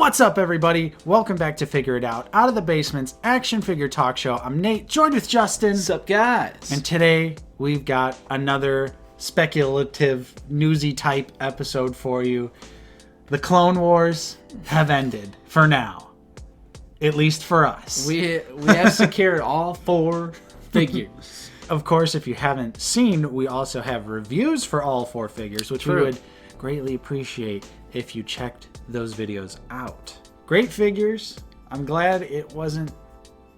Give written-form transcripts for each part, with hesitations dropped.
What's up, everybody? Welcome back to Figure It Out of the Basement's action figure talk show. I'm Nate, joined with Justin. What's up, guys? And today we've got another speculative, newsy type episode for you. The Clone Wars have ended for now, at least for us. We have secured all 4 figures. Of course, if you haven't seen, we also have reviews for all 4 figures, which we would greatly appreciate if you checked those videos out. Great figures. I'm glad it wasn't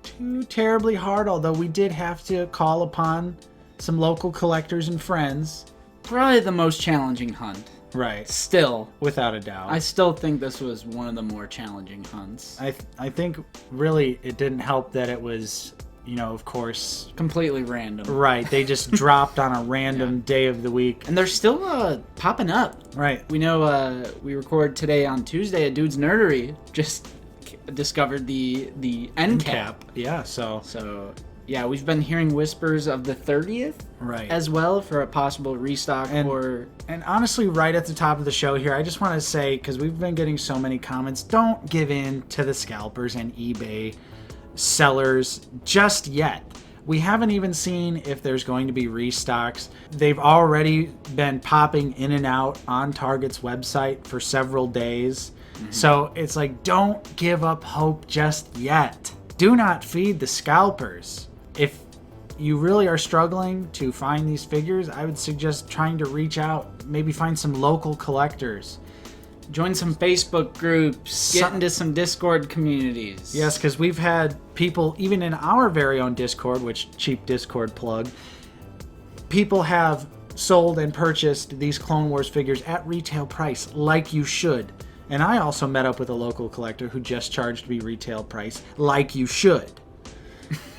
too terribly hard, although we did have to call upon some local collectors and friends. Probably the most challenging hunt. Right. Still. Without a doubt. I still think this was one of the more challenging hunts. I think really it didn't help that it was, you know, of course, completely random. Right. They just dropped on a random day of the week. And they're still popping up. Right. We know we record today on Tuesday at Dude's Nerdery. Just discovered the end cap. Yeah, so yeah, we've been hearing whispers of the 30th as well for a possible restock. And honestly, right at the top of the show here, I just want to say, because we've been getting so many comments, don't give in to the scalpers and eBay sellers just yet. We haven't even seen if there's going to be restocks. They've already been popping in and out on Target's website for several days. Mm-hmm. So it's like, don't give up hope just yet. Do not feed the scalpers. If you really are struggling to find these figures, I would suggest trying to reach out, maybe find some local collectors. Join some Facebook groups, get into some Discord communities. Yes, because we've had people, even in our very own Discord, which cheap Discord plug, people have sold and purchased these Clone Wars figures at retail price, like you should. And I also met up with a local collector who just charged me retail price, like you should.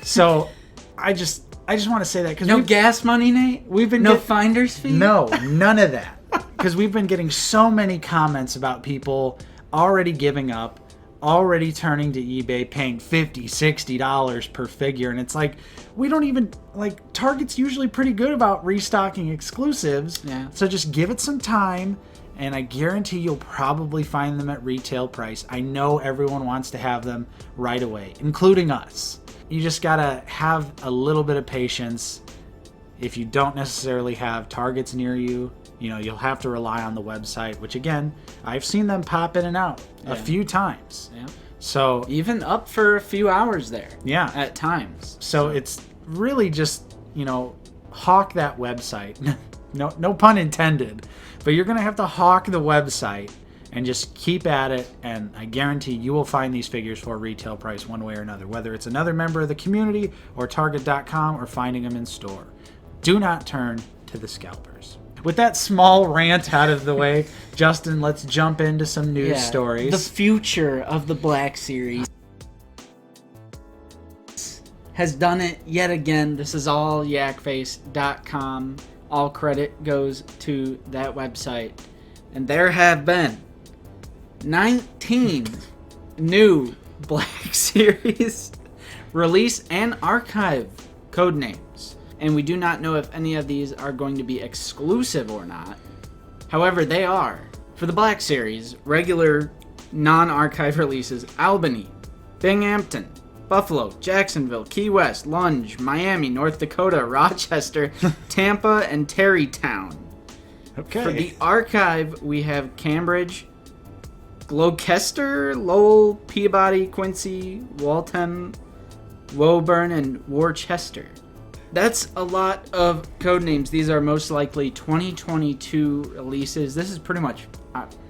So I just want to say that because no gas money, Nate. We've been finder's fee. No, none of that. Because we've been getting so many comments about people already giving up, already turning to eBay, paying $50, $60 per figure. And it's like, we don't even, like, Target's usually pretty good about restocking exclusives. Yeah. So just give it some time, and I guarantee you'll probably find them at retail price. I know everyone wants to have them right away, including us. You just gotta have a little bit of patience. If you don't necessarily have Targets near you, you know, you'll have to rely on the website, which again, I've seen them pop in and out a few times. Yeah. So even up for a few hours there. Yeah. At times. So it's really just, you know, hawk that website. No pun intended. But you're going to have to hawk the website and just keep at it, and I guarantee you will find these figures for a retail price one way or another, whether it's another member of the community or Target.com or finding them in store. Do not turn to the scalpers. With that small rant out of the way, Justin, let's jump into some news stories. The future of the Black Series has done it yet again. This is all yakface.com. All credit goes to that website. And there have been 19 new Black Series release and archive codenames. And we do not know if any of these are going to be exclusive or not. However, they are. For the Black Series, regular non-archive releases: Albany, Binghamton, Buffalo, Jacksonville, Key West, Lunge, Miami, North Dakota, Rochester, Tampa, and Terrytown. Okay. For the archive, we have Cambridge, Gloucester, Lowell, Peabody, Quincy, Waltham, Woburn, and Worcester. That's a lot of codenames. These are most likely 2022 releases. This is pretty much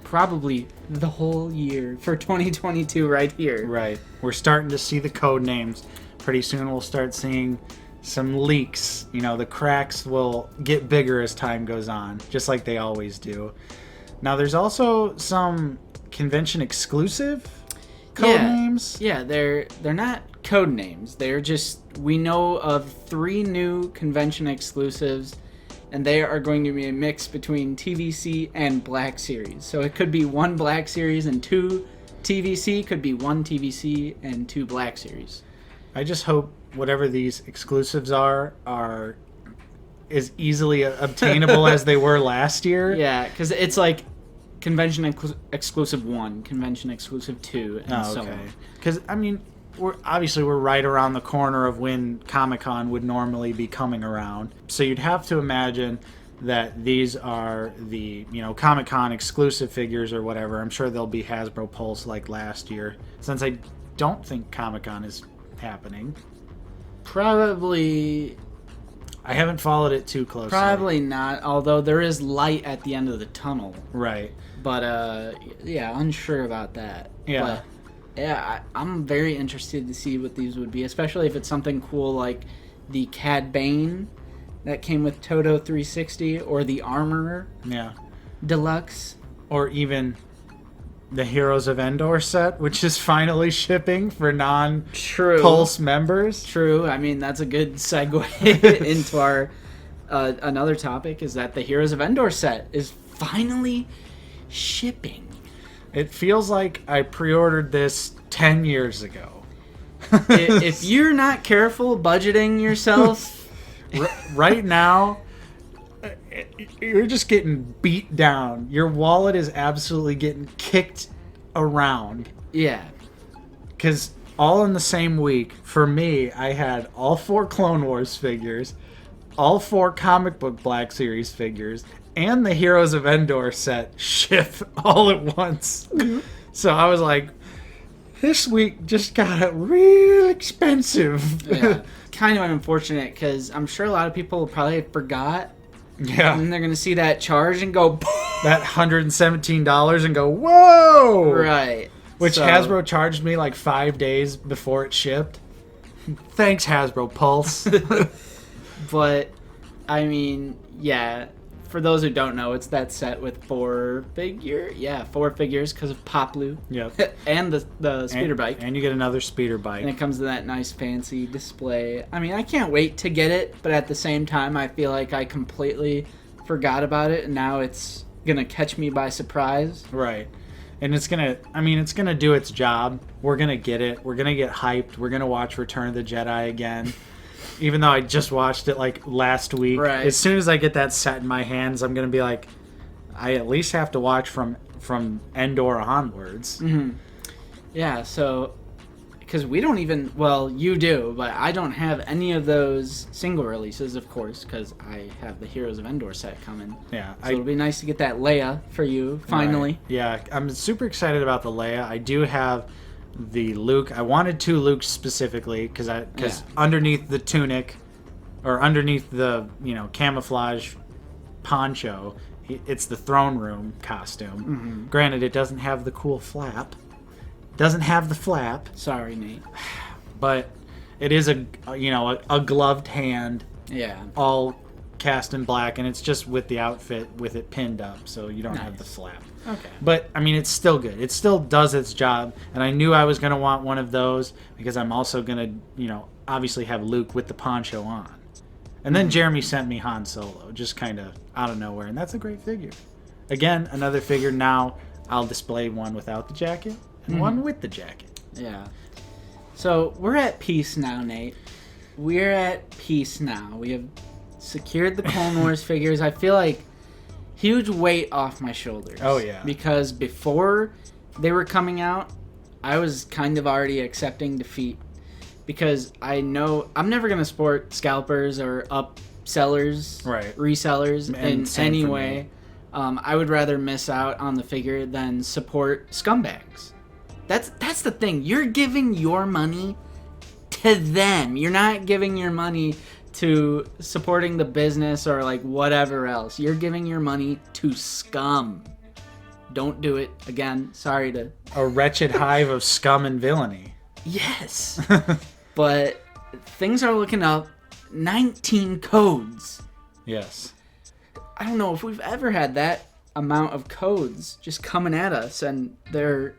probably the whole year for 2022 right here. Right. We're starting to see the codenames. Pretty soon we'll start seeing some leaks. You know, the cracks will get bigger as time goes on, just like they always do. Now, there's also some convention exclusive codenames. Yeah, they're not code names. They're just, we know of 3 new convention exclusives, and they are going to be a mix between TVC and Black Series. So it could be 1 Black Series and 2 TVC, could be 1 TVC and 2 Black Series. I just hope whatever these exclusives are as easily obtainable as they were last year. Yeah, because it's like convention exclusive 1, convention exclusive 2, and so on. Because, I mean, we're right around the corner of when Comic-Con would normally be coming around. So you'd have to imagine that these are the, Comic-Con exclusive figures or whatever. I'm sure there'll be Hasbro Pulse like last year, since I don't think Comic-Con is happening. Probably... I haven't followed it too closely. Probably not, although there is light at the end of the tunnel. Right. But, yeah, unsure about that. Yeah. But, yeah, I'm very interested to see what these would be, especially if it's something cool like the Cad Bane that came with Toto 360, or the Armorer Deluxe. Or even the Heroes of Endor set, which is finally shipping for non-Pulse members. True. I mean, that's a good segue into our another topic, is that the Heroes of Endor set is finally shipping. It feels like I pre-ordered this 10 years ago. If you're not careful budgeting yourself... right now... You're just getting beat down. Your wallet is absolutely getting kicked around. Yeah. Because all in the same week, for me, I had all 4 Clone Wars figures, all 4 comic book Black Series figures, and the Heroes of Endor set ship all at once. So I was like, this week just got real expensive. Yeah. Kind of unfortunate, because I'm sure a lot of people probably forgot. Yeah. And they're going to see that charge and go... that $117 and go, whoa! Right. Which Hasbro charged me like 5 days before it shipped. Thanks, Hasbro Pulse. But, I mean, yeah. For those who don't know, it's that set with 4 figures. Yeah, 4 figures because of Poplu. Yep. And the speeder bike. And you get another speeder bike. And it comes with that nice fancy display. I mean, I can't wait to get it, but at the same time, I feel like I completely forgot about it, and now it's going to catch me by surprise. Right. And it's going to do its job. We're going to get it. We're going to get hyped. We're going to watch Return of the Jedi again. Even though I just watched it like last week. Right. As soon as I get that set in my hands, I'm going to be like, I at least have to watch from Endor onwards. Mm-hmm. Yeah, so, because we don't even, well, you do, but I don't have any of those single releases, of course, because I have the Heroes of Endor set coming. Yeah. So it'll be nice to get that Leia for you, finally. Right. Yeah, I'm super excited about the Leia. I do have the Luke. I wanted 2 Lukes specifically because underneath the tunic, or underneath the camouflage poncho, it's the throne room costume. Mm-hmm. Granted, it doesn't have the cool flap. Doesn't have the flap. Sorry, Nate. But it is a gloved hand. Yeah. All cast in black, and it's just with the outfit with it pinned up, so you don't have the flap. Okay. But, I mean, it's still good. It still does its job, and I knew I was going to want one of those because I'm also going to, obviously have Luke with the poncho on. And then Jeremy sent me Han Solo, just kind of out of nowhere, and that's a great figure. Again, another figure. Now I'll display one without the jacket and one with the jacket. Yeah. So we're at peace now, Nate. We're at peace now. We have secured the Clone Wars figures. I feel like huge weight off my shoulders. Oh, yeah. Because before they were coming out, I was kind of already accepting defeat. Because I know I'm never going to support scalpers or upsellers, resellers in any way. I would rather miss out on the figure than support scumbags. That's the thing. You're giving your money to them. You're not giving your money to supporting the business or like whatever else. You're giving your money to scum. Don't do it. Again, sorry to... A wretched hive of scum and villainy. Yes. But things are looking up. 19 codes. Yes. I don't know if we've ever had that amount of codes just coming at us, and they're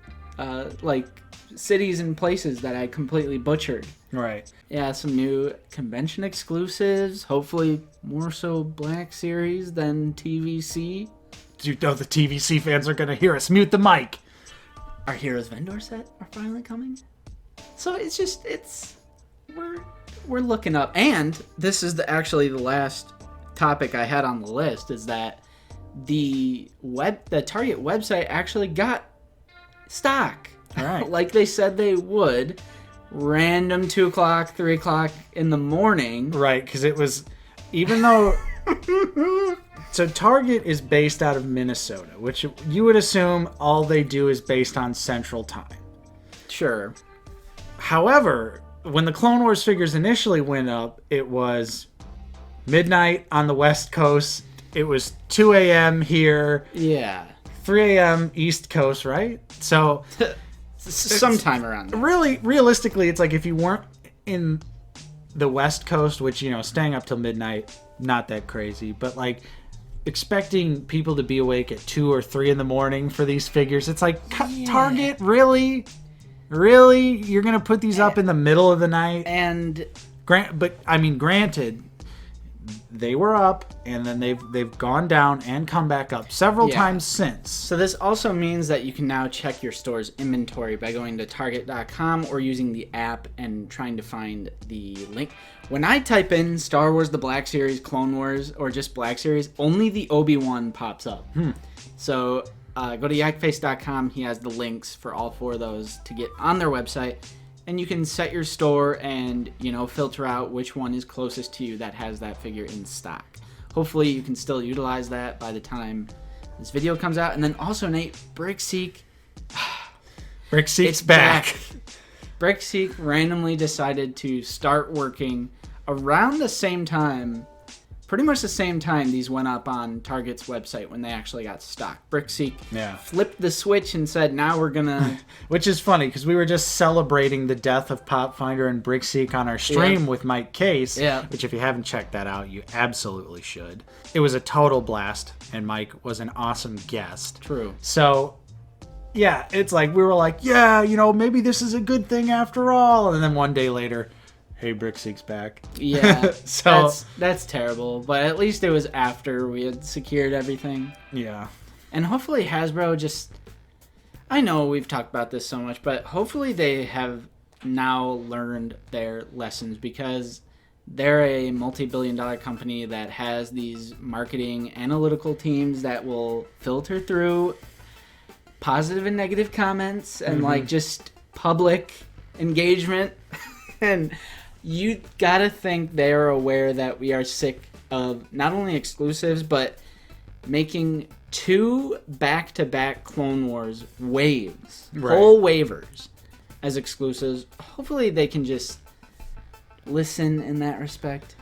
like cities and places that I completely butchered. Right. Yeah, some new convention exclusives. Hopefully more so Black Series than TVC. You know the TVC fans are going to hear us. Mute the mic. Our Heroes of Endor set are finally coming. So we're looking up. And this is actually the last topic I had on the list, is that the Target website actually got stock. Right. Like they said they would. Random 2 o'clock, 3 o'clock in the morning. Right, because it was, even though, so Target is based out of Minnesota, which you would assume all they do is based on Central Time. Sure. However, when the Clone Wars figures initially went up, it was midnight on the West Coast. It was 2 a.m. here. Yeah. 3 a.m. East Coast, right? So sometime around there. really, realistically, it's like if you weren't in the West Coast, which, you know, staying up till midnight, not that crazy, but like expecting people to be awake at 2 or 3 in the morning for these figures, it's like, Target, really? Really? You're going to put these up in the middle of the night? And granted, they were up, and then they've gone down and come back up several times since. So this also means that you can now check your store's inventory by going to Target.com or using the app and trying to find the link. When I type in Star Wars The Black Series, Clone Wars, or just Black Series, only the Obi-Wan pops up. So go to yakface.com. He has the links for all 4 of those to get on their website. And you can set your store and, you know, filter out which one is closest to you that has that figure in stock. Hopefully you can still utilize that by the time this video comes out. And then also, Nate, BrickSeek. BrickSeek's back. BrickSeek randomly decided to start working around the same time, pretty much the same time these went up on Target's website when they actually got stock. BrickSeek flipped the switch and said, now we're going to... Which is funny, because we were just celebrating the death of Popfinder and BrickSeek on our stream with Mike Case, which if you haven't checked that out, you absolutely should. It was a total blast, and Mike was an awesome guest. True. So, yeah, it's like, we were like, yeah, you know, maybe this is a good thing after all. And then one day later... Hey, BrickSeek's back. Yeah, so that's terrible. But at least it was after we had secured everything. Yeah. And hopefully Hasbro just... I know we've talked about this so much, but hopefully they have now learned their lessons, because they're a multi-billion-dollar company that has these marketing analytical teams that will filter through positive and negative comments and like just public engagement. And you gotta think they are aware that we are sick of not only exclusives, but making 2 back-to-back Clone Wars waves, whole waivers, as exclusives. Hopefully they can just listen in that respect.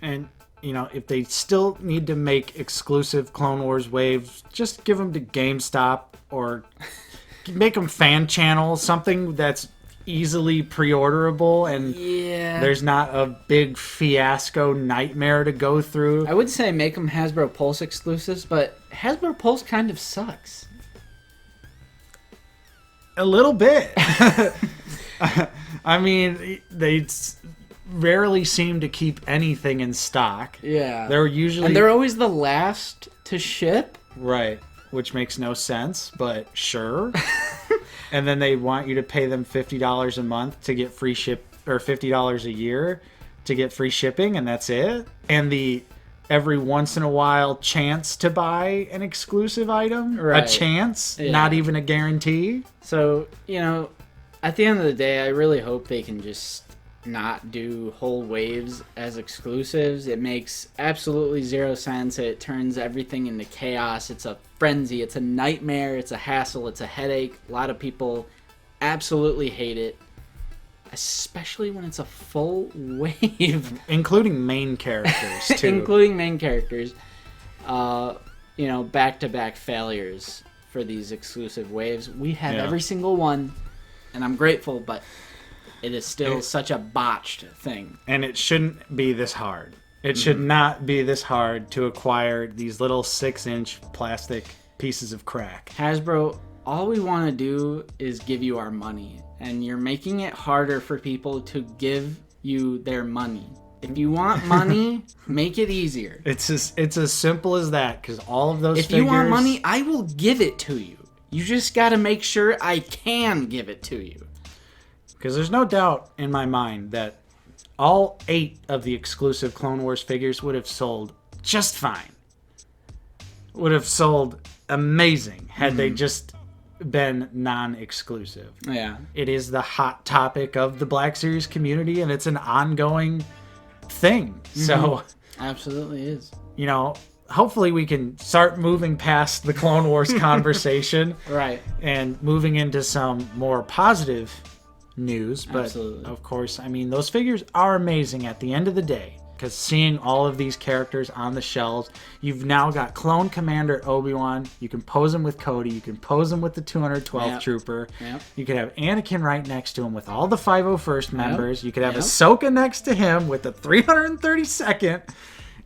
And, you know, if they still need to make exclusive Clone Wars waves, just give them to GameStop or make them fan channels, something that's easily pre-orderable and there's not a big fiasco nightmare to go through. I would say make them Hasbro Pulse exclusives, but Hasbro Pulse kind of sucks. A little bit. I mean, they rarely seem to keep anything in stock. Yeah. They're always the last to ship. Right. Which makes no sense, but sure. And then they want you to pay them $50 a month to get free ship, or $50 a year to get free shipping, and that's it. And the every once in a while chance to buy an exclusive item, a chance, not even a guarantee. So, you know, at the end of the day, I really hope they can just not do whole waves as exclusives. It makes absolutely zero sense. It turns everything into chaos. It's a frenzy. It's a nightmare. It's a hassle. It's a headache. A lot of people absolutely hate it, especially when it's a full wave. Including main characters, too. Including main characters. You know, back-to-back failures for these exclusive waves. We have every single one, and I'm grateful, but it is still such a botched thing. And it shouldn't be this hard. It should not be this hard to acquire these little 6-inch plastic pieces of crack. Hasbro, all we want to do is give you our money. And you're making it harder for people to give you their money. If you want money, make it easier. It's as simple as that, because all of those figures... If you want money, I will give it to you. You just got to make sure I can give it to you. Because there's no doubt in my mind that all 8 of the exclusive Clone Wars figures would have sold just fine. would have sold amazing had they just been non-exclusive. Yeah. It is the hot topic of the Black Series community, and it's an ongoing thing. So, Absolutely is. you know, hopefully we can start moving past the Clone Wars conversation Right. and moving into some more positive news. But Absolutely. of course, I mean, those figures are amazing at the end of the day. Because seeing all of these characters on the shelves, you've now got Clone Commander Obi-Wan. You can pose him with Cody. You can pose him with the 212th Yep. Trooper. Yep. You could have Anakin right next to him with all the 501st members. You could have Yep. Ahsoka next to him with the 332nd.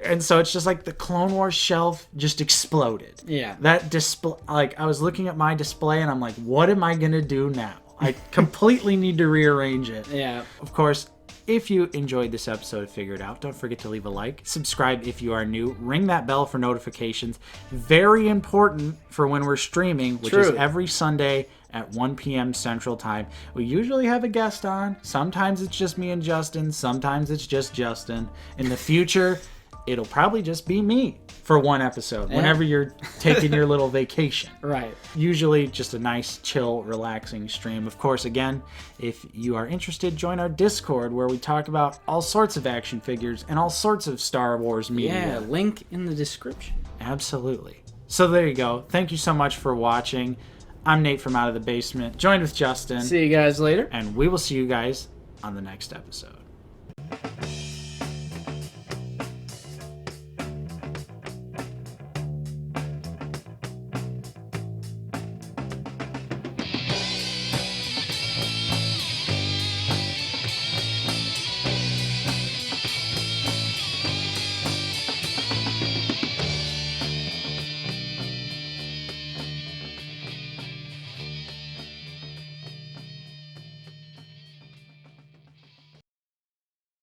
And so it's just like the Clone Wars shelf just exploded. Yeah. That display, like I was looking at my display and I'm like, what am I going to do now? I completely need to rearrange it. Yeah. Of course, if you enjoyed this episode of Figure It Out, don't forget to leave a like, subscribe if you are new, ring that bell for notifications. Very important for when we're streaming, which is True. every Sunday at 1 p.m. Central Time. We usually have a guest on. Sometimes it's just me and Justin. Sometimes it's just Justin. In the future, it'll probably just be me for one episode whenever you're taking your little vacation. Right. Usually just a nice, chill, relaxing stream. Of course, again, if you are interested, join our Discord where we talk about all sorts of action figures and all sorts of Star Wars media. Yeah. Link in the description. Absolutely. So there you go. Thank you so much for watching. I'm Nate from Out of the Basement, joined with Justin. See you guys later. And we will see you guys on the next episode.